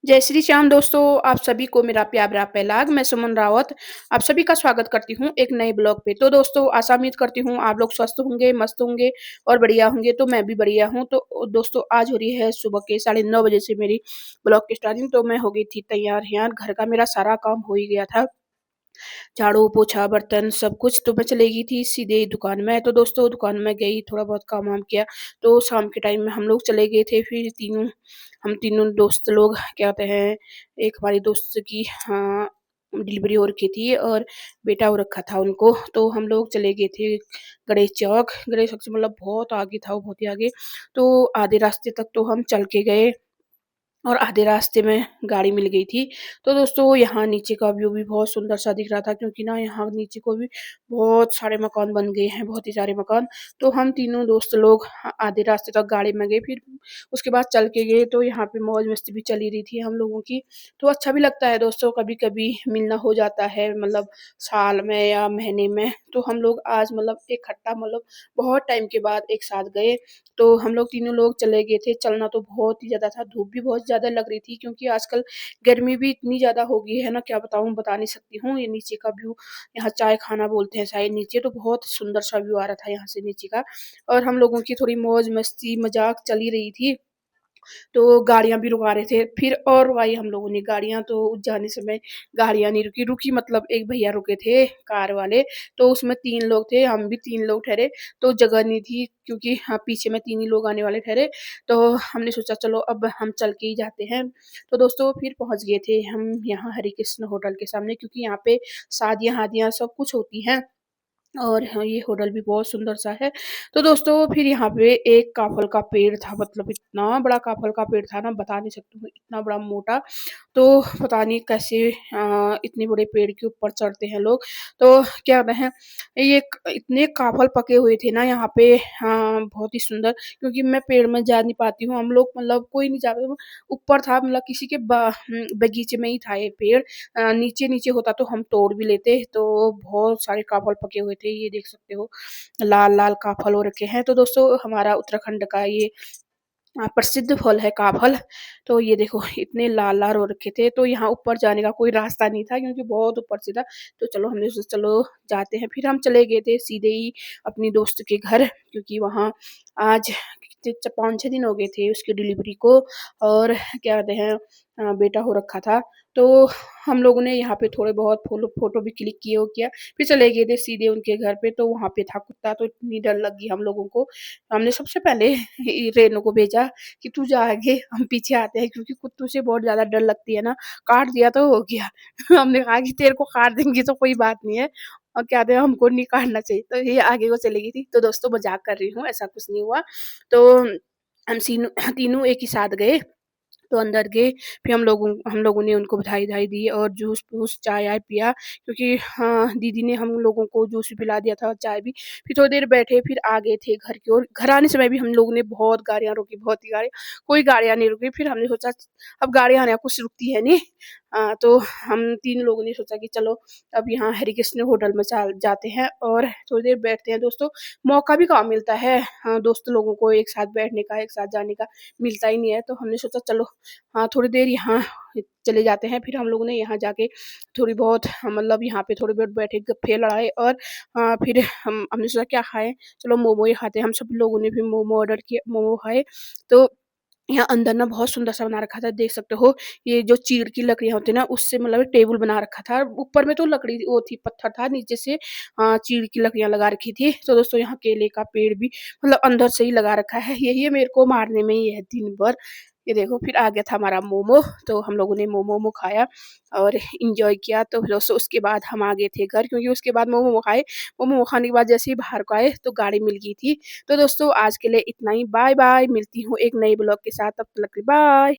जय श्री श्याम दोस्तों, आप सभी को मेरा प्यार भरा पहलाग। मैं सुमन रावत आप सभी का स्वागत करती हूँ एक नए ब्लॉग पे। तो दोस्तों आशा उम्मीद करती हूँ आप लोग स्वस्थ होंगे, मस्त होंगे और बढ़िया होंगे। तो मैं भी बढ़िया हूँ। तो दोस्तों आज हो रही है सुबह के 9:30 बजे से मेरी ब्लॉग की स्टार्टिंग। तो मैं हो गई थी तैयार। यार घर का मेरा सारा काम हो ही गया था, झाड़ू पोछा बर्तन सब कुछ। तो मैं चली गई थी सीधे दुकान में। तो दोस्तों दुकान में गई, थोड़ा बहुत काम वाम किया। तो शाम के टाइम में हम लोग चले गए थे फिर हम तीनों दोस्त लोग क्या कहते हैं, एक हमारी दोस्त की डिलीवरी हो रखी थी और बेटा हो रखा था उनको। तो हम लोग चले गए थे गणेश चौक से मतलब बहुत आगे था वो, बहुत ही आगे। तो आधे रास्ते तक तो हम चल के गए और आधे रास्ते में गाड़ी मिल गई थी। तो दोस्तों यहाँ नीचे का व्यू भी बहुत सुंदर सा दिख रहा था, क्योंकि ना यहाँ नीचे को भी बहुत सारे मकान बन गए हैं, बहुत ही सारे मकान। तो हम तीनों दोस्त लोग आधे रास्ते तक गाड़ी में गए, फिर उसके बाद चल के गए। तो यहाँ पे मौज मस्ती भी चली रही थी हम लोगों की। तो अच्छा भी लगता है दोस्तों, कभी कभी मिलना हो जाता है, मतलब साल में या महीने में। तो हम लोग आज मतलब इकट्ठा मतलब बहुत टाइम के बाद एक साथ गए। तो हम लोग तीनों लोग चले गए थे। चलना तो बहुत ही ज़्यादा था, धूप भी बहुत ज़्यादा लग रही थी, क्योंकि आजकल गर्मी भी इतनी ज़्यादा हो गई है ना, क्या बताऊँ, बता नहीं सकती हूँ। ये नीचे का व्यू, यहाँ चाय खाना बोलते हैं शायद नीचे, तो बहुत सुंदर सा व्यू आ रहा था यहाँ से नीचे का। और हम लोगों की थोड़ी मौज मस्ती मजाक चली रही थी। तो गाड़ियाँ भी रुका रहे थे, फिर और रुकाई हम लोगों ने गाड़ियाँ। तो जाने समय गाड़ियाँ नहीं रुकी, मतलब एक भैया रुके थे कार वाले। तो उसमें 3 लोग थे, हम भी 3 लोग ठहरे। तो जगह नहीं थी, क्योंकि हाँ, पीछे में 3 ही लोग आने वाले ठहरे। तो हमने सोचा चलो अब हम चल के ही जाते हैं। तो दोस्तों फिर पहुँच गए थे हम यहाँ हरे कृष्ण होटल के सामने, क्योंकि यहाँ पे शादियाँ-वादियाँ सब कुछ होती हैं। और हाँ, ये होटल भी बहुत सुंदर सा है। तो दोस्तों फिर यहाँ पे एक काफ़ल का पेड़ था, मतलब इतना बड़ा काफ़ल का पेड़ था ना, बता नहीं सकती हूँ, इतना बड़ा मोटा। तो पता नहीं कैसे इतने बड़े पेड़ के ऊपर चढ़ते हैं लोग। तो क्या कहते हैं, ये इतने काफ़ल पके हुए थे ना यहाँ पे, बहुत ही सुंदर। क्योंकि मैं पेड़ में जा नहीं पाती हूँ, हम लोग मतलब कोई नहीं जाता, ऊपर था मतलब किसी के बगीचे में ही था ये पेड़। नीचे-नीचे होता तो हम तोड़ भी लेते। तो बहुत सारे काफ़ल पके हुए थे, ये देख सकते हो, लाल-लाल काफ़ल हो रखे हैं। तो दोस्तों हमारा उत्तराखंड का ये प्रसिद्ध फल है काफ़ल। तो ये देखो इतने लाल-लाल हो रखे थे। तो यहाँ ऊपर जाने का कोई रास्ता नहीं था, क्योंकि बहुत ऊपर से था। तो चलो हमने सोचा चलो जाते हैं। फिर हम चले गए थे सीधे ही अपनी दोस्त के घर, क्योंकि वहाँ आज 5-6 दिन हो गए थे उसकी डिलीवरी को। और क्या कहते हैं, बेटा हो रखा था। तो हम लोगों ने यहाँ पे थोड़े बहुत फ़ोटो भी क्लिक किए वो किया। फिर चले गए थे सीधे उनके घर पे। तो वहाँ पे था कुत्ता, तो इतनी डर लगी हम लोगों को। हमने सबसे पहले रेनू को भेजा कि तू जा आगे, हम पीछे आते हैं, क्योंकि कुत्तों से बहुत ज़्यादा डर लगती है ना। काट दिया तो हो गया। हमने कहा कि तेरे को काट देंगी तो कोई बात नहीं है, और क्या कहते हैं, हमको नहीं काटना चाहिए। तो ये आगे को चली गई थी। तो दोस्तों मज़ाक कर रही हूँ, ऐसा कुछ नहीं हुआ। तो हम तीनों एक ही साथ गए। तो अंदर गए, फिर हम लोगों ने उनको बधाई-वधाई दी और जूस-वूस चाय-वाय पिया, क्योंकि हाँ, दीदी ने हम लोगों को जूस भी पिला दिया था, चाय भी। फिर थोड़ी देर बैठे, फिर आ गए थे घर की ओर। घर आने समय भी हम लोगों ने बहुत गाड़ियाँ रोकी, बहुत ही गाड़ी, कोई गाड़ियाँ नहीं रुकी। फिर हमने सोचा अब गाड़ियाँ आने कुछ रुकती है नहीं। तो हम 3 लोगों ने सोचा कि चलो अब यहाँ हरे कृष्ण होटल में चल जाते हैं और थोड़ी देर बैठते हैं। दोस्तों मौका भी कहाँ मिलता है, दोस्त लोगों को एक साथ बैठने का, एक साथ जाने का मिलता ही नहीं है। तो हमने सोचा चलो हाँ, थोड़ी देर यहाँ चले जाते हैं। फिर हम लोगों ने यहाँ जाके थोड़ी बहुत मतलब यहाँ पे थोड़ी बहुत बैठे, गप्पे लड़ाए। और फिर हमने सोचा क्या खाएँ? चलो मोमो ही खाते हैं। हम सब लोगों ने फिर मोमो ऑर्डर किया, मोमो खाए। तो यहाँ अंदर ना बहुत सुंदर सा बना रखा था, देख सकते हो। ये जो चीड़ की लकड़ियाँ होती है ना, उससे मतलब टेबल बना रखा था। ऊपर में तो लकड़ी वो थी, पत्थर था, नीचे से चीड़ की लकड़ियाँ लगा रखी थी। तो दोस्तों यहाँ केले का पेड़ भी मतलब अंदर से ही लगा रखा है। यही है, मेरे को मारने में ही है दिन भर। ये देखो फिर आ गया था हमारा मोमो। तो हम लोगों ने मोमो खाया और एन्जॉय किया। तो दोस्तों उसके बाद हम आ गए थे घर, क्योंकि उसके बाद मोमो खाए। मोमो खाने के बाद जैसे ही बाहर को आए तो गाड़ी मिल गई थी। तो दोस्तों आज के लिए इतना ही। बाय बाय, मिलती हूँ एक नए ब्लॉग के साथ, तब तक के लिए बाय।